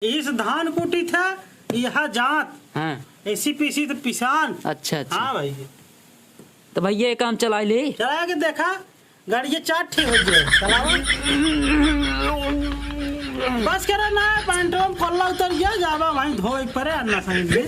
इस धान कुटी था यह जात। हाँ। ऐसी पीसी तो पिसान। अच्छा अच्छा। हाँ भाई, तो भैया एक काम चला ले। चला के देखा गाड़ी चाट ठीक हो जाए। चलावा बस करा ना पैंटों में कोल्ला उतर गया जावा वहीं धोए परे अन्ना सही में।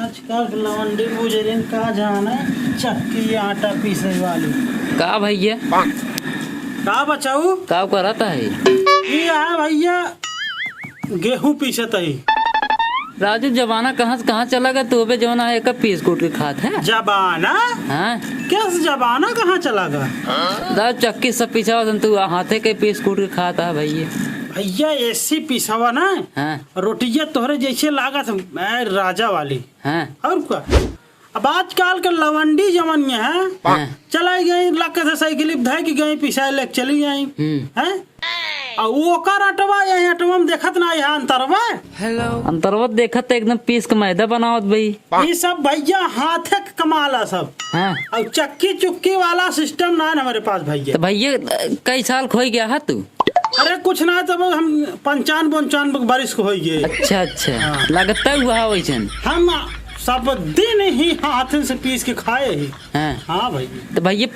आजकल लवंडी गुजरिन का जाना चक्की आटा पीसे वाली का भैया का बचाऊ का करता है ये है भैया गेहूं पीसत है। राजू जमाना कहाँ से कहाँ चला गया तू? जो ना एक पीस कूट के खात है जबाना। हाँ कैसे जबाना कहाँ चला गया? राजू चक्की सब पीछा तू हाथे के पीस कूट के खाता है भैया। भैया ऐसी पिसावा ना। हाँ रोटिया तोहरे जैसे लागत मैं राजा वाली। हाँ और क्या अब आजकल के लवंडी जमनिया है। हाँ। चलाई गई लक से साइकिल धै की गई पिसाए ले चली गई हैं और वो कर अटवा यही अटवा में देखत ना यहाँ अंतरवा। हेलो अंतर्वत देखत एकदम पीस के मैदा बनावत भाई। ये सब भैया हाथे के कमाला सब। हाँ। और चक्की चुक्की वाला सिस्टम ना है हमारे पास भैया। तो भैया कई साल खोई गया है तू? अरे कुछ ना तो हम 95 बारिश को हो गए। अच्छा अच्छा। लगता हुआ वैसन हम सब दिन ही हाथ से पीस के खाए ही। हाँ। हाँ भाई। तो भैया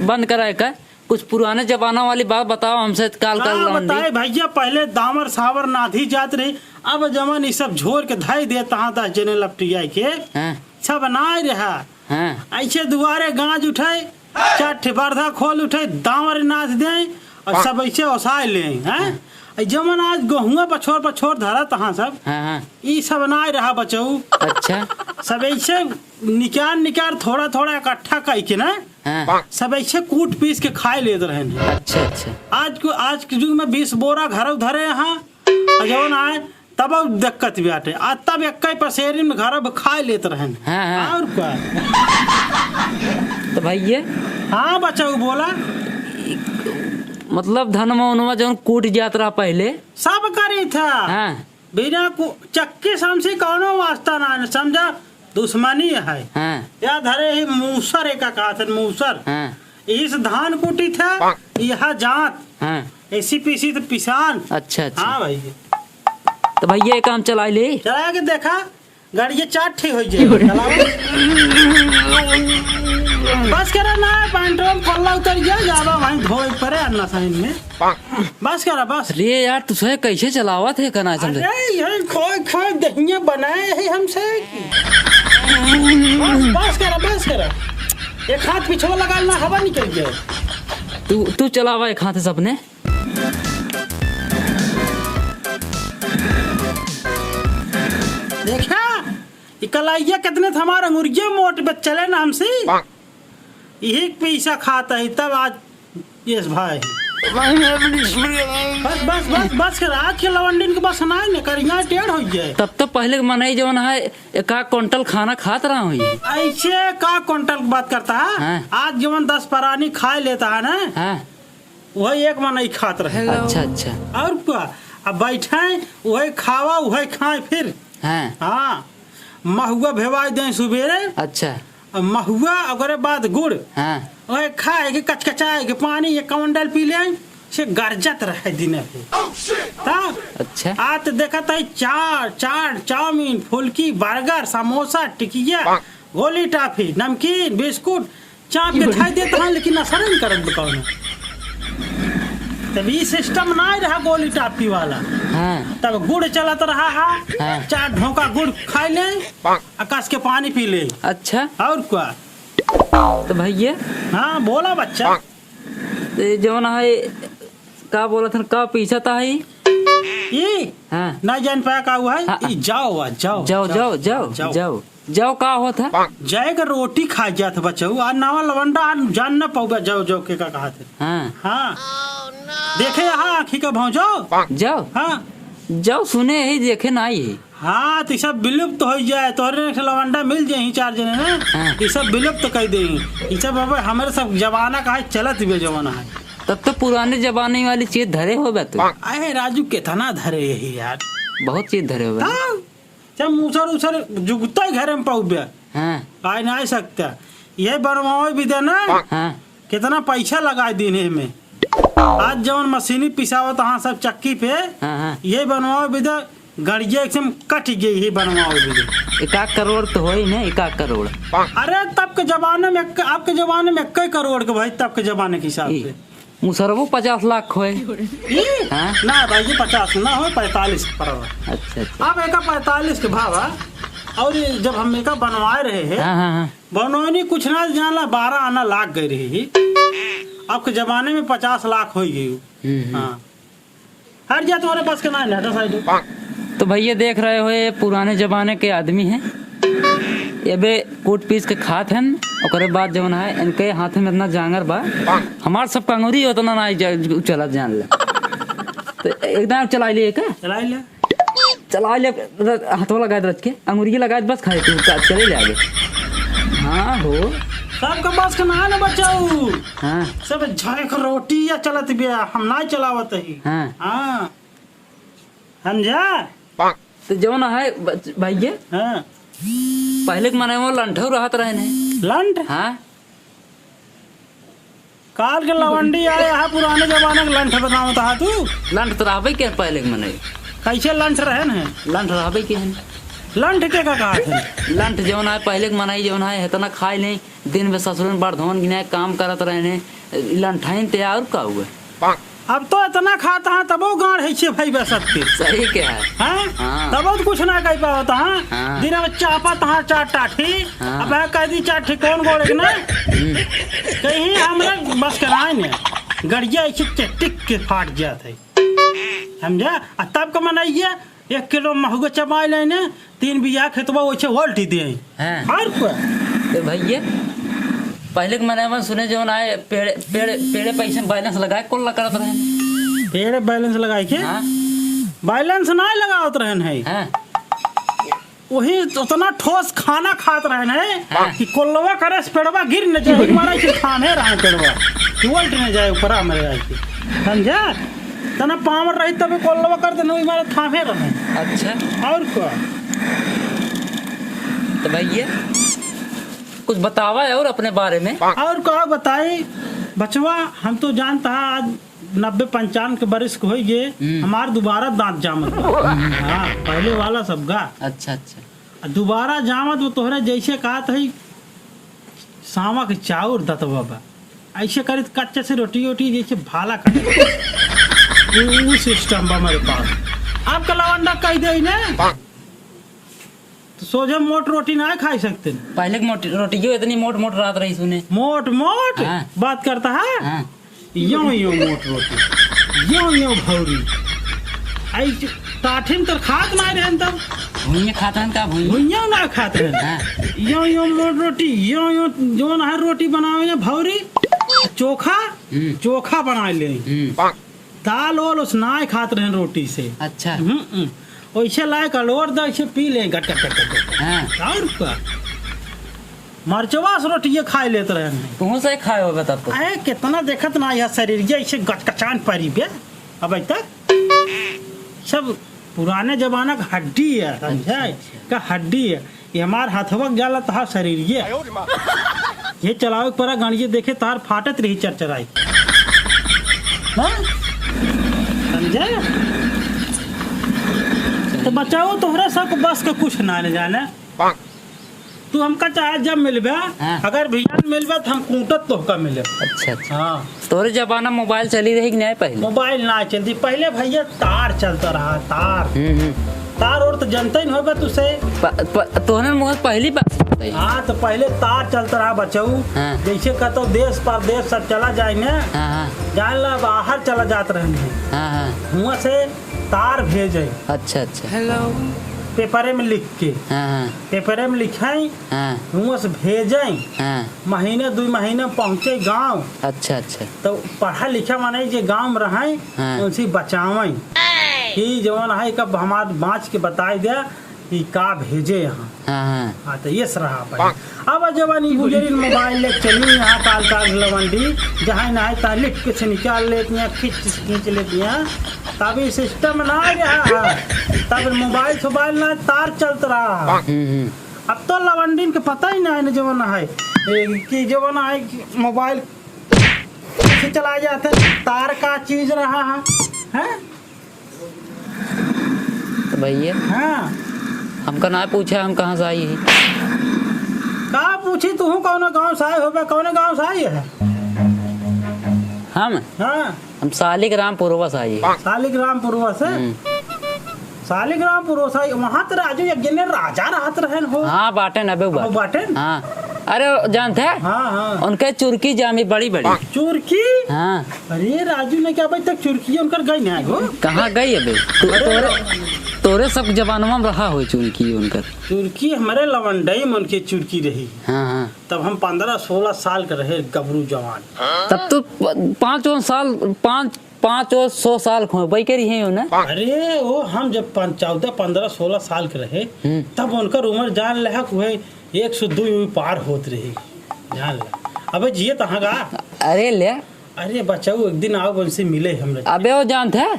बंद कराए का कुछ पुराने जमाना वाली बात बताओ हमसे काल कर बताए भैया पहले दामर सावर नाधी जात रही अब जमन ये सब झोर के धाई दे तहाँ 10 जने लपटिया के। हाँ। सब नाई रहा। हाँ। ऐसे दुआरे गाज उठाए चट बर्धा खोल उठे दामर नाथ दे और सब ऐसे ओसाए ले हैं। जमन आज गहुआ पछोर धरा तहाँ सब। हाँ। ये सब नाई रहा बचाऊ। अच्छा। सब ऐसे निकाल थोड़ा थोड़ा इकट्ठा करके ना। हाँ। सब ऐसे कूट पीस के खाए लेते रहे। अच्छा अच्छा। आज के युग में 20 बोरा घर धरे यहाँ जवन आए तब दिक्कत भी आटे आज तब एक पसेरी में घर खाए लेते रहे। हाँ। और क्या तो भैया। हाँ बचाऊ बोला मतलब धनमा जो कूट जात रहा पहले सब करी था। हाँ। बिना चक्की समझी कौनो वास्ता ना समझा दुश्मनी है। हाँ। या धरे ही मूसर एक कहा था मूसर। हाँ। इस धान कुटी था यह जात। हाँ। ऐसी पीसी तो पिसान। अच्छा अच्छा। हाँ भाई। तो भैया एक काम चला ले। चला के देखा गाड़ी चाट ठीक हो जाए। बस करा ना पैंटों में कोल्ला उतर गया जावा वहीं धोए परे अन्ना साइन में। बस करा बस। अरे यार तुझे कैसे चलावा थे करना समझे? अरे ये खोए दहिया बनाए है हमसे। बस करा एक हाथ पीछे लगाना हवा निकल जाए। तू चलावा एक हाथ से अपने। देखा कलाइया कितने हमारे मुर्गे मोट पे चले ना हमसे यही पैसा खाता है तब आज यस भाई। बस कर आज के लवंडीन के बस ना करिया टेढ़ हो जाए। तब तो पहले मनाई जो है एक क्विंटल खाना खात रहा हूँ। ऐसे का क्विंटल की बात करता है। हाँ। आज जवन 10 परानी खा लेता है ना। हाँ। वही एक मनाई खात रहे। अच्छा अच्छा। और क्या अब बैठे वही खावा वही खाए फिर। हाँ महुआ भेवाई दे सुबेरे। अच्छा। महुआ अगर बाद गुड़। हाँ। वही खाए के कचकचाए के पानी एक कमंडल पी ले से गरजत रहे दिन अच्छा। आज देखा था चाट चाउमीन फुल्की बर्गर समोसा टिकिया गोली टाफी नमकीन बिस्कुट चाप के खाई देता है लेकिन असर नहीं करत बताओ ना। तभी सिस्टम ना रहा गोली टापी वाला। हाँ। तब गुड़ चलत रहा है। हाँ। 4 ढोका गुड़ खा ले आकाश के पानी पी ले। अच्छा। और क्या तो भैया। हाँ बोला बच्चा जो ना है का बोला था का पीछा था है ये। हाँ। ना जान पाया का हुआ है। हाँ। जाओ जाओ का होता जाएगा रोटी खा जात बच्चों आज नावा लवंडा जान न पाऊगा जाओ के का कहा थे। हाँ। हाँ। देखे यहाँ आँखी का भाव जाओ। हाँ जाओ सुने ही देखे ना ही। हाँ तो सब विलुप्त हो जाए, तोहरे लवंडा मिल जाए 4 जने ना, ये सब विलुप्त कर दे। ये सब अब हमारे सब जमाना का है, चलत भी जमाना है। तब तो पुराने जमाने वाली चीज धरे हो बे तू। अरे राजू कितना धरे यही यार, बहुत चीज धरे हो बे। जब मूसर उसर जुगता ही घर में पाऊ बे, आ नहीं सकता। ये बनवाओ भी देना, कितना पैसा लगा दीने में। आज जवन मशीनी पिसावत हाँ सब चक्की पे, ये बनवाओ भी दे गड़िया एकदम कट गई। ही बनवाओ भी दे 1 करोड़ तो हो ही ना, 1 करोड़। अरे तब के जमाने में, आपके जमाने में 1 करोड़ के भाई, तब के जमाने के हिसाब से मुसरबो 50 लाख होए। ना भाई जी 50 ना हो, 45 पर। अच्छा अब एक 45 के भाव। और जब हम एक बनवाए रहे हैं, बनवानी कुछ ना जाना 12 आना लाख गई रही। अब के जमाने में 50 लाख हो गई। हाँ हट जा, तुम्हारे पास के ना हटा साइड। तो भैया देख रहे हो, ये पुराने जमाने के आदमी हैं। ये बे कूट पीस के खात हैं, और बाद जवन है इनके हाथ में इतना जांगर बा, हमार सब कंगूरी उतना ना चला जान ले। तो एकदम चला लिए क्या, चला ले हाथों लगा रच के अंगूरी लगा बस खाए तू चले ले आगे। हाँ हो सबका बस के ना बचाऊ। हाँ सब झाक रोटी या चलत बिया, हम ना चलावत ही। हाँ समझा। तो जवन है भैया, हाँ पहले के मने वो लंठो रहत रहे ने। लंठ? हाँ काल के लवंडी आए है, पुराने जमाने के लंठ बताओ था तू। लंठ तो रहबे के पहले के मने। कैसे लंठ रहे हैं? लंठ रहबे के हैं। लंठ के का कहा थे? लंठ जवन है पहले के मनाई, जवन है इतना खाए नहीं, दिन में ससुर में बर्धवन गिने काम करत रहे ने, लंठाइन तैयार का हुए। अब तो इतना खाता है तबो गाड़ है छे भाई बसत के। सही क्या है? हाँ तबो तो कुछ ना कह पावत। हाँ दिन में चापा तहाँ 4 टाठी। अब कह दी 4 ठी कौन गोड़े के ना कहीं हमरा बस कराए ने, गड़िया ऐसे टिक के फाट जात है। समझा। तब का मनाइए 1 किलो महंगा चबाई लेने, 3 बिया खेतबा वैसे वोल्टी दे। तो भैया पहले के मने सुने जवन आए पेड़े पैसे बैलेंस लगाए कौन लगा करत रहे? पेड़े बैलेंस लगाए के? बैलेंस ना लगावत रहे हैं। वही उतना ठोस खाना खात रहे हैं कि कोल्लवा करे से पेड़वा गिर न जाए, हमारा के खाने रहे पेड़वा वोल्ट न जाए ऊपर हमारे आज के। समझा। तना पावर रही तब कोल्लवा कर देना हमारे थामे रहे। अच्छा और क्या? तो भैया कुछ बतावा है और अपने बारे में। और क्या बताई बचवा, हम तो जानता है आज 90-95 के बरिस को हो गए, हमार दोबारा दांत जामत। हाँ पहले वाला सब गा। अच्छा अच्छा दोबारा जामत वो तोहरा जैसे कहा था सामा के चाउर दतवा बा, ऐसे करे कच्चे से रोटी वोटी जैसे भाला करे वो सिस्टम बा हमारे पास। आपका लवंडा कह दे ना तो सोझे मोट रोटी ना खा सकते। पहले की मोटी रोटी क्यों इतनी मोट रात रही सुने? मोट बात करता है। यो मोट रोटी, यो भौरी ऐसे टाठिन तो खात ना रहे तब भुइया खाता है का? भुइया ना खाते हैं। यो मोट रोटी, यो जो ना रोटी बनावे भौरी, चोखा बना ले। दाल वाल उस ना खाते रहे रोटी से। अच्छा वैसे लाए कलोर दे ऐसे पी ले गट गट गट। और क्या मरचवा से रोटी खा लेते रहे हैं। तुम से खाए हो बता तो? अरे कितना देखत ना यह शरीर ऐसे गचकचान परी बे। अब तक सब पुराने जमाना का हड्डी है, समझा का हड्डी है। ये हमार हथवक जाला तहार शरीर ये चलावे पर गाड़िए देखे तार फाटत रही चरचराई। समझा। तो बचाओ तोहरा सब बस का कुछ ना जाने। तू हमका चाहे जब मिलबे, अगर भैया मिलबे तो हम कूटत तो मिले। अच्छा अच्छा। हाँ तोरे जमाना मोबाइल चली रही कि नहीं? पहले मोबाइल ना चलती, पहले भैया तार चलता रहा। तार और तो जनता ही होगा तुझसे तोहने मुझे पहली बात। हाँ तो पहले तार चलता रहा बचाऊ। जैसे कहते देश परदेश सब चला जाए ना, जान ला बाहर चला जाते रहे, वहाँ से तार भेजे। अच्छा अच्छा। हेलो पेपरे में लिख के, पेपरे में लिखाई, वहाँ से भेजे, महीने 2 महीने पहुँचे गांव। अच्छा अच्छा। तो पढ़ा लिखा माने जो गांव में रहे उनसे बचावे। कि जवन है कब हमार बाँच के बताई दे कि का भेजे यहाँ। हाँ तो ये रहा भाई। अब जवन ई गुजरिन मोबाइल ले चली यहाँ काल लवंडी जहाँ ना है ता लिफ्ट के से निकाल लेती हैं, खींच लेती हैं। तब ये सिस्टम ना रहा, तब मोबाइल ना तार चलत रहा। अब तो लवंडीन के पता ही ना है जवन है कि जवन है मोबाइल से चला जाता है, तार का चीज रहा है। तो भैया हाँ हमका ना पूछा हम कहाँ से आई है। कहा पूछी तू कौन गाँव से आए हो? कौन गाँव से आई है? हम हाँ शालिग्राम पूर्वा से आई है। शालिग्राम पूर्वा से? शालिग्राम पूर्वा से वहाँ तो राजू एक जने राजा रहत रहन हो। हाँ बाटन अबे बाटन। हाँ अरे जानते हैं हाँ उनके चुरकी जामी बड़ी चुरकी। हाँ अरे राजू ने क्या भाई तक चुरकी उनकर गई ना हो? कहाँ गई अबे? तोरे सब जबानवा में रहा हो चुरकी उनकर। चुरकी हमारे लवंडई में उनकी चुरकी रही। हाँ तब हम 15-16 साल के रहे गबरू जवान। तब तो 500 साल खोई के रही है ना। अरे वो हम जब 14-15-16 साल के रहे तब उनकर उम्र जान लहक हुए 102 पार होत रही, जान ला। अबे जिये तहाँ गा। अरे ले अरे बचाऊ एक दिन आओ उनसे मिले हमरे। अबे वो जानते हैं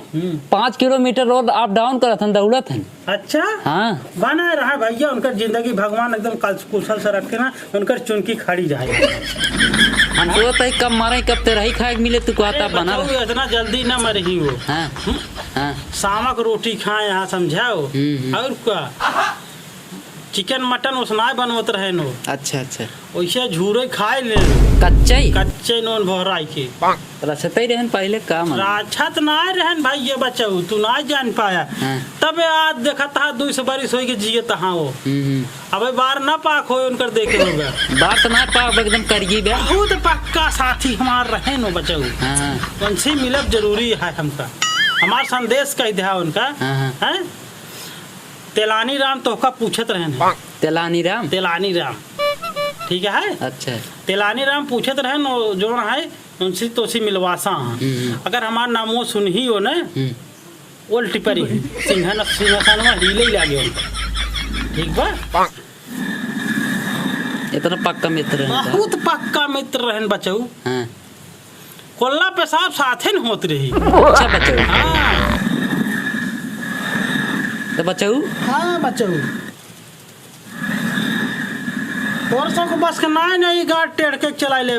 5 किलोमीटर रोड अप डाउन करत हन दौड़त हन। अच्छा हाँ बना रहा भैया उनकर जिंदगी भगवान एकदम कुशल से रखे ना, उनकर चुनकी खड़ी जाए। हम तो कब मारे कब ते रही खाए मिले तू कहता बना इतना जल्दी ना मरही वो। हाँ सामक रोटी खाए यहाँ समझाओ। और क्या चिकन मटन उसनाए बनवत रहे नो। अच्छा वैसे झूरे खाए ले कच्चे नोन भराई के रसते रहन पहले काम राछत ना रहन भाई। ये बचाऊ तू ना जान पाया। तब आज देखा था 200 बरिस हो के जिये तहाँ वो। अबे बार ना पाक हो उनकर देखे होगा। बार तो ना पाक एकदम करिए बे। बहुत पक्का साथी हमार रहे नो बचाऊ। उनसे मिलब जरूरी है हमका। हमार संदेश कह दिया उनका है। तेलानी राम तो का पूछत रहे। तेलानी राम ठीक है। अच्छा तेलानी राम पूछत रहे जो है उनसे तो मिलवासा। अगर हमार नामो सुन ही हो न उल्टी परी सिंहासन हिले ही लागे ठीक बा। इतना पक्का मित्र बहुत पक्का मित्र रहन बचाऊ। कोल्ला पेशाब साथे न होत रही। अच्छा बचाऊ। हाँ तो बचाऊ। हाँ बचाऊ और सब बस के नहीं गाड़ टेढ़ के चला ले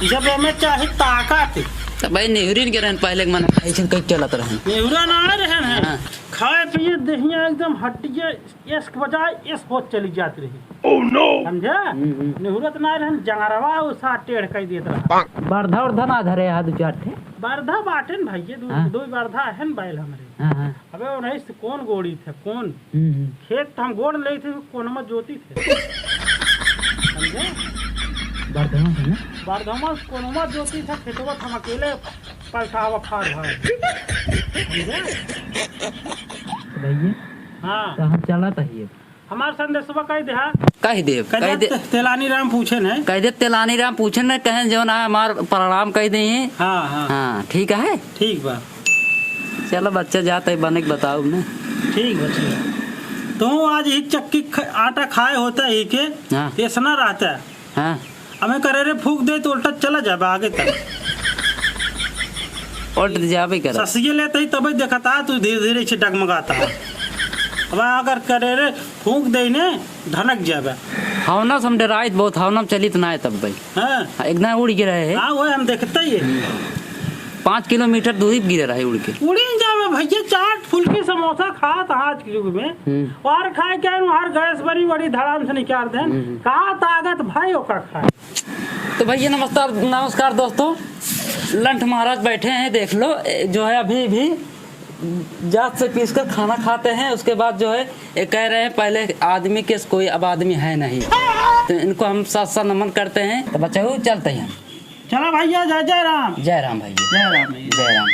जब हमें चाहे ताकत। तो भाई नेहरीन के रहन पहले मन ऐसे कई चलत रहन। नेहरा ना रहन है खाए पिए दहिया एकदम हटिए इसके बजाय इस होत चली जाती रही। ओह नो समझा। नेहरा तो ना रहन जंगरवा उसा टेढ़ कर देत रहा। बरधा और धना धरे हाथ चाटे बरधा बाटन भैया दो बरधा है बैल हमरे। अबे वो नहीं कौन गोड़ी थे कौन खेत तो हम गोड़ ले थे कौन में जोती थे समझे। बरधमा कोनमा जोती था खेतवा हम अकेले पलटावा फाड़ भैया। हाँ तो हम चला तहिए हमार संदेशवा कह दे तेलानी राम पूछे न कह दे तेलानी राम पूछे न कहें जो ना हमार प्रणाम कह दे। हाँ ठीक है ठीक बा। चलो बच्चा जाते बने के बताओ ना। ठीक बच्चा तो आज ही चक्की आटा खाए होता है के ऐसा रहता है। हाँ हमें करे रे फूक दे तो उल्टा चला जाए आगे तक उल्ट जाबे कर ससिए लेते ही तभी देखता तू धीरे धीरे से डगमगाता है। अब अगर करे रे फूक दे ने धनक जाबे। हवना हम डराइत बहुत हवना चलित ना है तब भाई। हाँ एकदम उड़ गिरा है। हाँ वो हम देखते ही 5 किलोमीटर दूरी गिर रहा है उड़ के। उड़ी जावे भैया चाट फुल्की समोसा खात आज के युग में और खाए क्या हर गैस बड़ी धड़ाम से निकाल दे कहा ताकत भाई ओका खाए। तो भैया नमस्कार दोस्तों। लंठ महाराज बैठे हैं देख लो जो है अभी भी जात से पीस कर खाना खाते हैं। उसके बाद जो है ये कह रहे हैं पहले आदमी के कोई अब आदमी है नहीं तो इनको हम साथ नमन करते हैं। तो बच्चे चलते हैं। चलो भैया जय राम। जय राम भैया। जय राम जय राम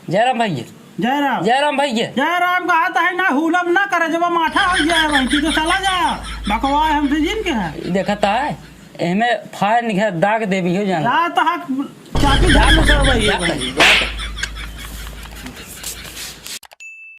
जय राम भैया। जय राम जय राम भैया। जय राम कहा है ना हुलम ना करे जब माठा हो जाए वहीं तो चला जा बकवा हमसे जिन के है देखता है एमे फायर निकल दाग देवी हो जाना। चाबी